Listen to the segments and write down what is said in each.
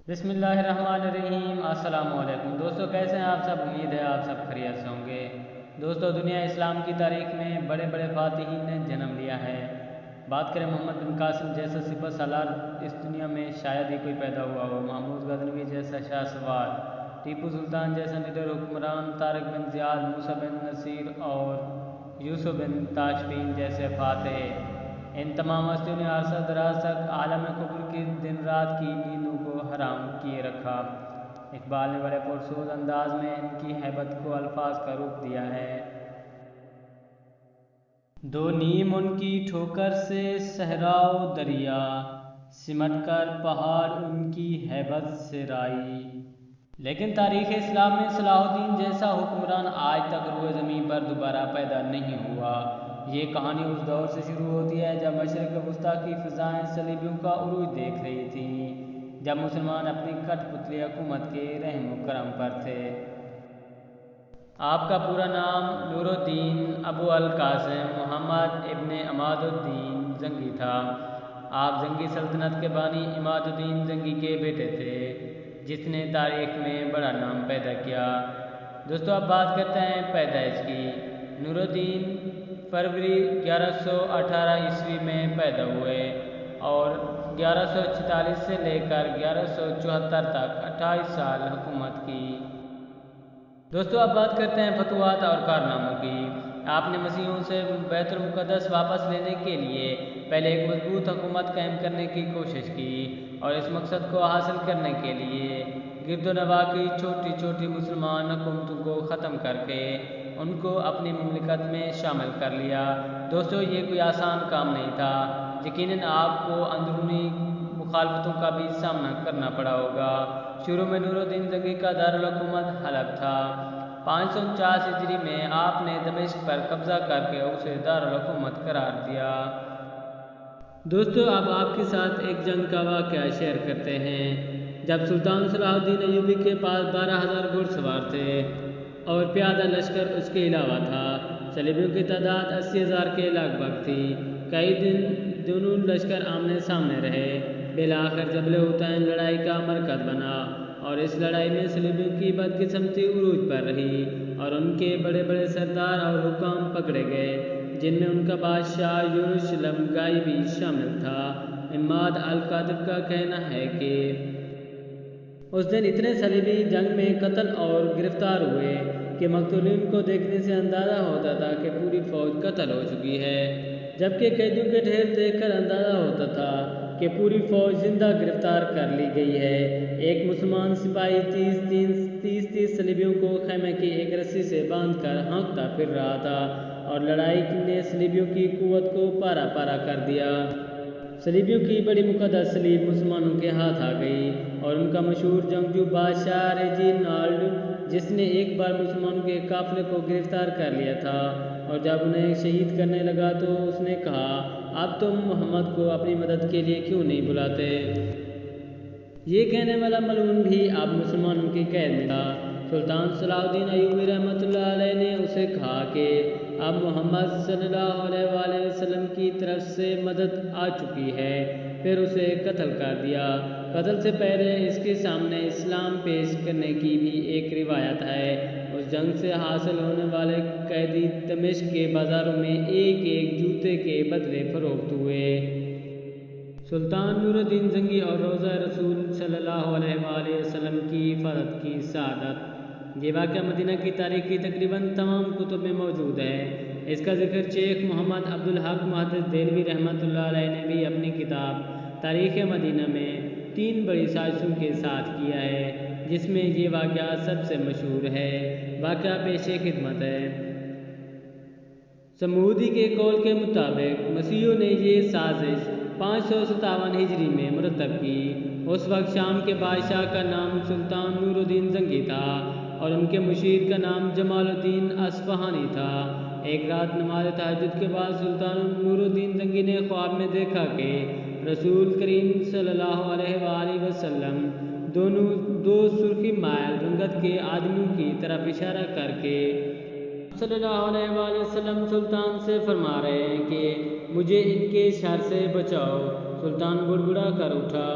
بسم اللہ الرحمن الرحیم۔ السلام علیکم دوستو، کیسے ہیں آپ سب؟ امید ہے آپ سب خیریت سے ہوں گے۔ دوستو، دنیا اسلام کی تاریخ میں بڑے بڑے فاتحین نے جنم لیا ہے۔ بات کریں محمد بن قاسم جیسا سپہ سالار اس دنیا میں شاید ہی کوئی پیدا ہوا ہو، محمود غزنوی جیسا شاہ سوار، ٹیپو سلطان جیسا نڈر حکمران، طارق بن زیاد، موسیٰ بن نصیر اور یوسف بن تاشفین جیسے فاتح۔ ان تمام ہستیوں نے عرصہ دراز تک عالم کفر کی دن رات کی نیندوں کو حرام کیے رکھا۔ اقبال نے بڑے پرسوز انداز میں ان کی ہیبت کو الفاظ کا روپ دیا ہے۔ دو نیم ان کی ٹھوکر سے صحرا و دریا، سمٹ کر پہاڑ ان کی ہیبت سے رائی۔ لیکن تاریخ اسلام میں صلاح الدین جیسا حکمران آج تک روئے زمین پر دوبارہ پیدا نہیں ہوا۔ یہ کہانی اس دور سے شروع ہوتی ہے جب مشرق وسطیٰ کی فضائیں صلیبیوں کا عروج دیکھ رہی تھیں، جب مسلمان اپنی کٹ پتلی حکومت کے رحم و کرم پر تھے۔ آپ کا پورا نام نور الدین ابو القاسم محمد ابن عماد الدین زنگی تھا۔ آپ زنگی سلطنت کے بانی عماد الدین زنگی کے بیٹے تھے، جس نے تاریخ میں بڑا نام پیدا کیا۔ دوستو، اب بات کرتے ہیں پیدائش کی۔ نور الدین فروری 1118 عیسوی میں پیدا ہوئے اور 1146 سے لے کر 1174 تک 28 سال حکومت کی۔ دوستو، اب بات کرتے ہیں فتوحات اور کارناموں کی۔ آپ نے مسیحیوں سے بیت المقدس واپس لینے کے لیے پہلے ایک مضبوط حکومت قائم کرنے کی کوشش کی اور اس مقصد کو حاصل کرنے کے لیے گرد و نواح کی چھوٹی چھوٹی مسلمان حکومتوں کو ختم کر کے ان کو اپنی مملکت میں شامل کر لیا۔ دوستو، یہ کوئی آسان کام نہیں تھا۔ یقیناً آپ کو اندرونی مخالفتوں کا بھی سامنا کرنا پڑا ہوگا۔ شروع میں نور الدین زنگی کا دارالحکومت حلب تھا۔ 549 ہجری میں آپ نے دمشق پر قبضہ کر کے اسے دارالحکومت قرار دیا۔ دوستو، اب آپ کے ساتھ ایک جنگ کا واقعہ شیئر کرتے ہیں جب سلطان صلاح الدین ایوبی کے پاس 12,000 گھوڑ سوار تھے اور پیادہ لشکر اس کے علاوہ تھا۔ صلیبیوں کی تعداد 80,000 کے لگ بھگ تھی۔ کئی دن دونوں لشکر آمنے سامنے رہے۔ بالآخر جبل حطین لڑائی کا مرکز بنا اور اس لڑائی میں صلیبیوں کی بدقسمتی عروج پر رہی اور ان کے بڑے بڑے سردار اور حکام پکڑے گئے، جن میں ان کا بادشاہ یروشلم گائی بھی شامل تھا۔ عماد الکاتب کا کہنا ہے کہ اس دن اتنے صلیبی جنگ میں قتل اور گرفتار ہوئے کہ مقتولین کو دیکھنے سے اندازہ ہوتا تھا کہ پوری فوج قتل ہو چکی ہے، جبکہ قیدیوں کے ڈھیر دیکھ کر اندازہ ہوتا تھا کہ پوری فوج زندہ گرفتار کر لی گئی ہے۔ ایک مسلمان سپاہی 30 صلیبیوں کو خیمے کی ایک رسی سے باندھ کر ہانکتا پھر رہا تھا اور لڑائی نے صلیبیوں کی قوت کو پارا پارا کر دیا۔ صلیبیوں کی بڑی مقدس صلیب مسلمانوں کے ہاتھ آ گئی اور ان کا مشہور جنگجو بادشاہ ریجینالڈ، جس نے ایک بار مسلمانوں کے قافلے کو گرفتار کر لیا تھا اور جب انہیں شہید کرنے لگا تو اس نے کہا، اب تم محمد کو اپنی مدد کے لیے کیوں نہیں بلاتے؟ یہ کہنے والا ملعون بھی اب مسلمانوں کی قید میں تھا۔ سلطان صلاح الدین ایوبی رحمۃ اللہ علیہ نے اسے کہا کہ اب محمد صلی اللہ علیہ وآلہ وسلم کی طرف سے مدد آ چکی ہے، پھر اسے قتل کر دیا۔ قتل سے پہلے اس کے سامنے اسلام پیش کرنے کی بھی ایک روایت ہے۔ اس جنگ سے حاصل ہونے والے قیدی دمشق کے بازاروں میں ایک ایک جوتے کے بدلے فروخت ہوئے۔ سلطان نور الدین زنگی اور روضہ رسول صلی اللہ علیہ وآلہ وسلم کی حفاظت کی سعادت۔ یہ واقعہ مدینہ کی تاریخ کی تقریباً تمام کتب میں موجود ہے۔ اس کا ذکر شیخ محمد عبدالحق محدث دہلوی رحمۃ اللہ علیہ نے بھی اپنی کتاب تاریخ مدینہ میں 3 بڑی سازشوں کے ساتھ کیا ہے، جس میں یہ واقعہ سب سے مشہور ہے۔ واقعہ پیش خدمت ہے۔ سمودی کے قول کے مطابق مسیحیوں نے یہ سازش 557 ہجری میں مرتب کی۔ اس وقت شام کے بادشاہ کا نام سلطان نور الدین زنگی تھا اور ان کے مشیر کا نام جمال الدین اصفہانی تھا۔ ایک رات نماز تہجد کے بعد سلطان نور الدین زنگی نے خواب میں دیکھا کہ رسول کریم صلی اللہ علیہ وآلہ وسلم دو سرخی مائل رنگت کے آدمیوں کی طرف اشارہ کر کے صلی اللہ علیہ وآلہ وسلم سلطان سے فرما رہے ہیں کہ مجھے ان کے شر سے بچاؤ۔ سلطان بڑبڑا کر اٹھا،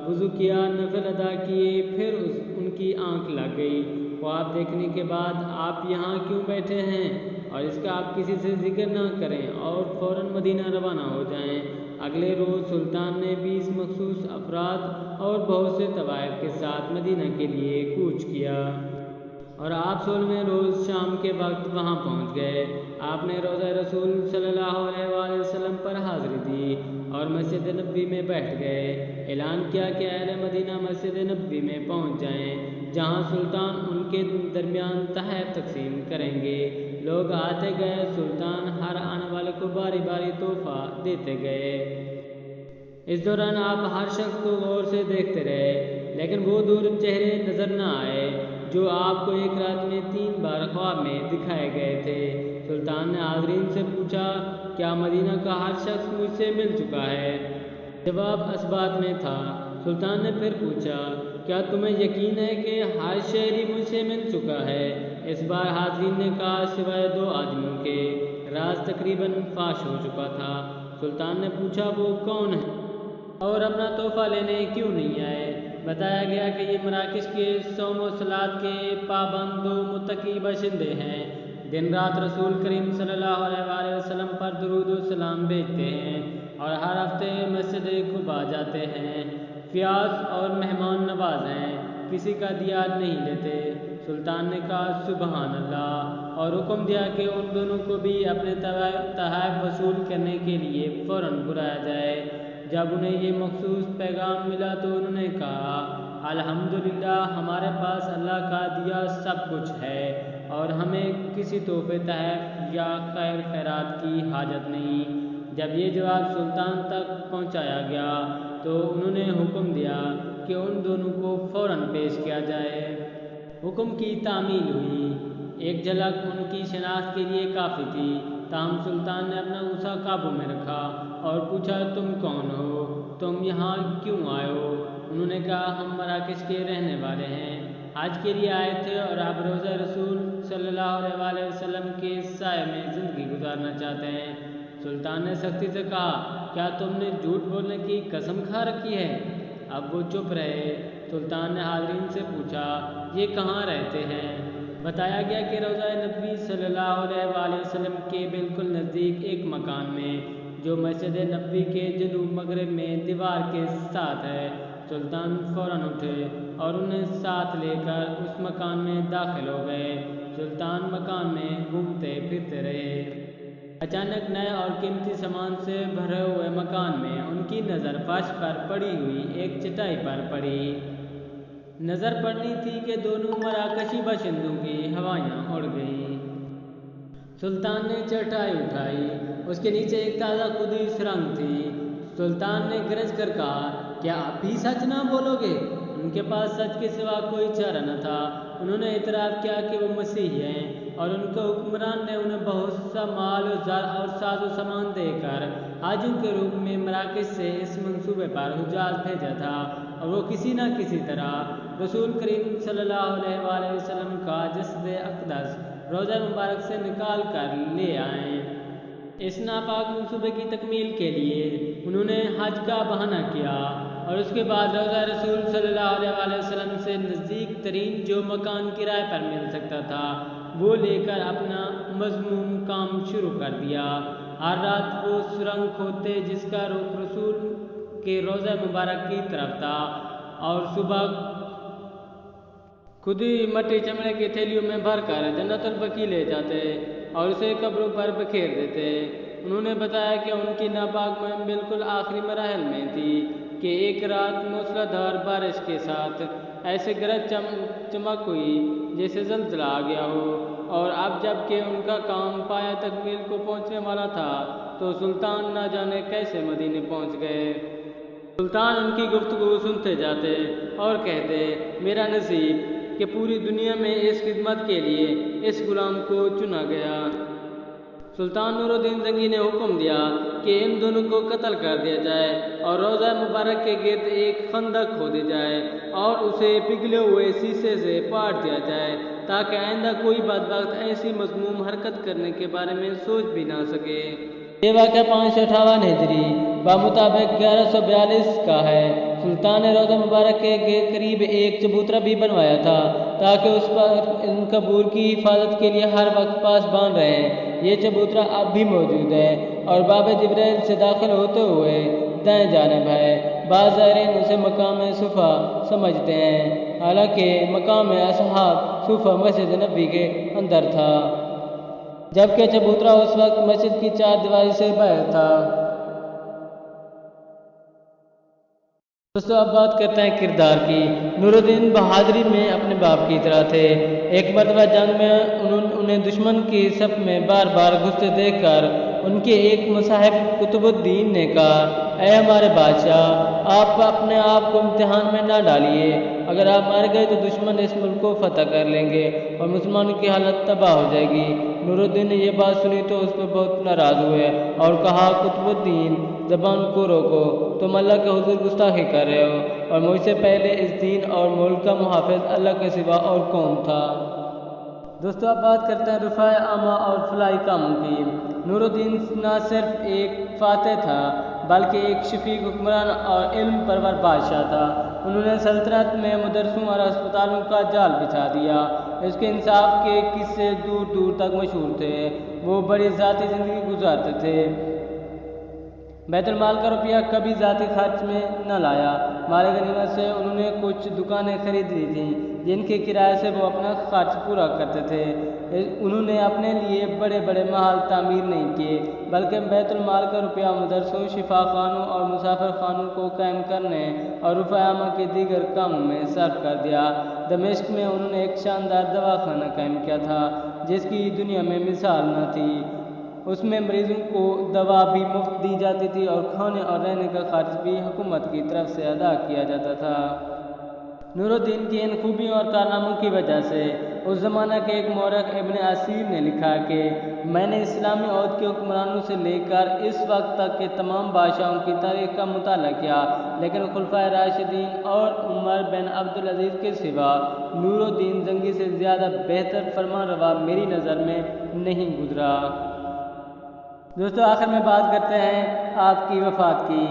وضو کیا، نفل ادا کیے، پھر ان کی آنکھ لگ گئی۔ خواب دیکھنے کے بعد آپ یہاں کیوں بیٹھے ہیں اور اس کا آپ کسی سے ذکر نہ کریں اور فوراً مدینہ روانہ ہو جائیں۔ اگلے روز سلطان نے 20 مخصوص افراد اور بہت سے طوائف کے ساتھ مدینہ کے لیے کوچ کیا اور آپ 16ویں روز شام کے وقت وہاں پہنچ گئے۔ آپ نے روضہ رسول صلی اللہ علیہ وآلہ وسلم پر حاضری دی اور مسجد نبوی میں بیٹھ گئے۔ اعلان کیا کہ اہل مدینہ مسجد نبوی میں پہنچ جائیں، جہاں سلطان ان کے درمیان تحائف تقسیم کریں گے۔ لوگ آتے گئے، سلطان ہر آنے والے کو باری باری تحفہ دیتے گئے۔ اس دوران آپ ہر شخص کو غور سے دیکھتے رہے، لیکن وہ دور چہرے نظر نہ آئے جو آپ کو ایک رات میں 3 بار خواب میں دکھائے گئے تھے۔ سلطان نے حاضرین سے پوچھا، کیا مدینہ کا ہر شخص مجھ سے مل چکا ہے؟ جواب اثبات میں تھا۔ سلطان نے پھر پوچھا، کیا تمہیں یقین ہے کہ ہر شہری مجھ سے مل چکا ہے؟ اس بار حاضرین نے کہا، سوائے 2 آدمیوں کے۔ راز تقریباً فاش ہو چکا تھا۔ سلطان نے پوچھا، وہ کون ہے اور اپنا تحفہ لینے کیوں نہیں آئے؟ بتایا گیا کہ یہ مراکش کے صوم و صلات کے پابند و متقی باشندے ہیں۔ دن رات رسول کریم صلی اللہ علیہ وآلہ وسلم پر درود و سلام بھیجتے ہیں اور ہر ہفتے مسجد قباء جاتے ہیں۔ فیاض اور مہمان نواز ہیں، کسی کا دیات نہیں لیتے۔ سلطان نے کہا، سبحان اللہ، اور حکم دیا کہ ان دونوں کو بھی اپنے تحائف وصول کرنے کے لیے فوراً بلایا جائے۔ جب انہیں یہ مخصوص پیغام ملا تو انہوں نے کہا، الحمدللہ، ہمارے پاس اللہ کا دیا سب کچھ ہے اور ہمیں کسی تحفے تحائف یا خیر خیرات کی حاجت نہیں۔ جب یہ جواب سلطان تک پہنچایا گیا تو انہوں نے حکم دیا کہ ان دونوں کو فوراً پیش کیا جائے۔ حکم کی تعمیل ہوئی۔ ایک جھلک ان کی شناخت کے لیے کافی تھی، تاہم سلطان نے اپنا غصہ قابو میں رکھا اور پوچھا، تم کون ہو؟ تم یہاں کیوں آئے ہو؟ انہوں نے کہا، ہم مراکش کے رہنے والے ہیں، حج کے لیے آئے تھے اور آپ روضہ رسول صلی اللہ علیہ وآلہ وسلم کے سائے میں زندگی گزارنا چاہتے ہیں۔ سلطان نے سختی سے کہا، کیا تم نے جھوٹ بولنے کی قسم کھا رکھی ہے؟ اب وہ چپ رہے۔ سلطان نے حاضرین سے پوچھا، یہ کہاں رہتے ہیں؟ بتایا گیا کہ روضہ نبوی صلی اللہ علیہ وآلہ وسلم کے بالکل نزدیک ایک مکان میں، جو مسجد نبوی کے جنوب مغرب میں دیوار کے ساتھ ہے۔ سلطان فوراً اٹھے اور انہیں ساتھ لے کر اس مکان میں داخل ہو گئے۔ سلطان مکان میں گھومتے پھرتے رہے۔ اچانک نئے اور قیمتی سامان سے بھرے ہوئے مکان میں ان کی نظر فرش پر پڑی ہوئی ایک چٹائی پر پڑی۔ نظر پڑنی تھی کہ دونوں مراکشی باشندوں کی ہوائیاں اڑ گئیں۔ سلطان نے چٹائی اٹھائی، اس کے نیچے ایک تازہ کھدی سرنگ تھی۔ سلطان نے گرج کر کہا، کیا اب بھی سچ نہ بولو گے؟ ان کے پاس سچ کے سوا کوئی چارہ نہ تھا۔ انہوں نے اعتراف کیا کہ وہ مسیحی ہیں اور ان کے حکمران نے انہیں بہت سا مال و زر اور ساز و سامان دے کر حاجیوں کے روپ میں مراکش سے اس منصوبے پر حجاز بھیجا تھا، اور وہ کسی نہ کسی طرح رسول کریم صلی اللہ علیہ وآلہ وسلم کا جسد اقدس روضہ مبارک سے نکال کر لے آئیں۔ اس ناپاک منصوبے کی تکمیل کے لیے انہوں نے حج کا بہانہ کیا اور اس کے بعد روضہ رسول صلی اللہ علیہ وآلہ وسلم سے نزدیک ترین جو مکان کرائے پر مل سکتا تھا وہ لے کر اپنا مذموم کام شروع کر دیا۔ ہر رات وہ سرنگ کھودتے جس کا رخ رسول کے روضہ مبارک کی طرف تھا، اور صبح کھدی مٹی چمڑے کی تھیلیوں میں بھر کر جنت البقیع لے جاتے اور اسے قبروں پر بکھیر دیتے۔ انہوں نے بتایا کہ ان کی ناپاک مہم بالکل آخری مراحل میں تھی کہ ایک رات موسلادھار بارش کے ساتھ ایسے گرج چمک ہوئی جیسے زلزلہ آ گیا ہو، اور اب جب کہ ان کا کام پایہ تکمیل کو پہنچنے والا تھا تو سلطان نہ جانے کیسے مدینے پہنچ گئے۔ سلطان ان کی گفتگو سنتے جاتے اور کہتے، میرا نصیب کہ پوری دنیا میں اس خدمت کے لیے اس غلام کو چنا گیا۔ سلطان نور الدین زنگی نے حکم دیا کہ ان دونوں کو قتل کر دیا جائے اور روضہ مبارک کے گرد ایک خندق کھودی جائے اور اسے پگھلے ہوئے شیشے سے پاٹ دیا جائے تاکہ آئندہ کوئی بدبخت ایسی مذموم حرکت کرنے کے بارے میں سوچ بھی نہ سکے۔ یہ واقعہ 558 ہجری بمطابق 1142 کا ہے۔ سلطان نے روضہ مبارک کے قریب ایک چبوترا بھی بنوایا تھا تاکہ اس پر ان قبور کی حفاظت کے لیے ہر وقت پاسبان رہیں۔ یہ چبوترا اب بھی موجود ہے اور باب جبریل سے داخل ہوتے ہوئے دائیں جانب ہے۔ بعض زائرین اسے مقام صفا سمجھتے ہیں، حالانکہ مقام اصحاب صفا مسجد نبوی کے اندر تھا، جبکہ چبوترا اس وقت مسجد کی چار دیواری سے باہر تھا۔ دوستو اب بات کرتے ہیں کردار کی۔ نور الدین بہادری میں اپنے باپ کی طرح تھے۔ ایک مرتبہ جنگ میں انہیں دشمن کی صف میں بار بار گھستے دیکھ کر ان کے ایک مصاحب قطب الدین نے کہا، اے ہمارے بادشاہ، آپ اپنے آپ کو امتحان میں نہ ڈالیے، اگر آپ مر گئے تو دشمن اس ملک کو فتح کر لیں گے اور مسلمانوں کی حالت تباہ ہو جائے گی۔ نور الدین نے یہ بات سنی تو اس پہ بہت ناراض ہوئے اور کہا، قطب الدین، زبان کو روکو، تم اللہ کے حضور گستاخی کر رہے ہو اور مجھ سے پہلے اس دین اور ملک کا محافظ اللہ کے سوا اور کون تھا؟ دوستو اب بات کرتے ہیں رفع عامہ اور فلاحی کاموں کی۔ نور الدین نہ صرف ایک فاتح تھا بلکہ ایک شفیق حکمران اور علم پرور بادشاہ تھا۔ انہوں نے سلطنت میں مدرسوں اور ہسپتالوں کا جال بچھا دیا۔ اس کے انصاف کے قصے دور دور تک مشہور تھے۔ وہ بڑی ذاتی زندگی گزارتے تھے، بیت المال کا روپیہ کبھی ذاتی خرچ میں نہ لایا۔ مال غنیمت سے انہوں نے کچھ دکانیں خرید لی تھیں جن کے کرائے سے وہ اپنا خرچ پورا کرتے تھے۔ انہوں نے اپنے لیے بڑے بڑے محل تعمیر نہیں کیے بلکہ بیت المال کا روپیہ مدرسوں، شفا خانوں اور مسافر خانوں کو قائم کرنے اور رفع عامہ کے دیگر کاموں میں صرف کر دیا۔ دمشق میں انہوں نے ایک شاندار دواخانہ قائم کیا تھا جس کی دنیا میں مثال نہ تھی۔ اس میں مریضوں کو دوا بھی مفت دی جاتی تھی اور کھانے اور رہنے کا خرچ بھی حکومت کی طرف سے ادا کیا جاتا تھا۔ نور الدین کی ان خوبیوں اور کارناموں کی وجہ سے اس زمانہ کے ایک مورخ ابن اسیر نے لکھا کہ میں نے اسلامی عہد کے حکمرانوں سے لے کر اس وقت تک کے تمام بادشاہوں کی تاریخ کا مطالعہ کیا، لیکن خلفائے راشدین اور عمر بن عبدالعزیز کے سوا نور الدین زنگی سے زیادہ بہتر فرمانروا میری نظر میں نہیں گزرا۔ دوستو آخر میں بات کرتے ہیں آپ کی وفات کی۔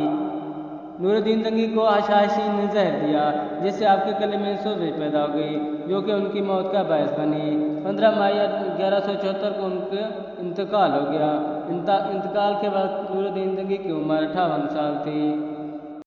نور الدین زنگی کو حشاشی نے زہر دیا جس سے آپ کے گلے میں سوزش پیدا ہو گئی جو کہ ان کی موت کا باعث بنی۔ 15 مئی 1174 کو ان کا انتقال ہو گیا۔ انتقال کے وقت نور الدین زنگی کی عمر 58 سال تھی۔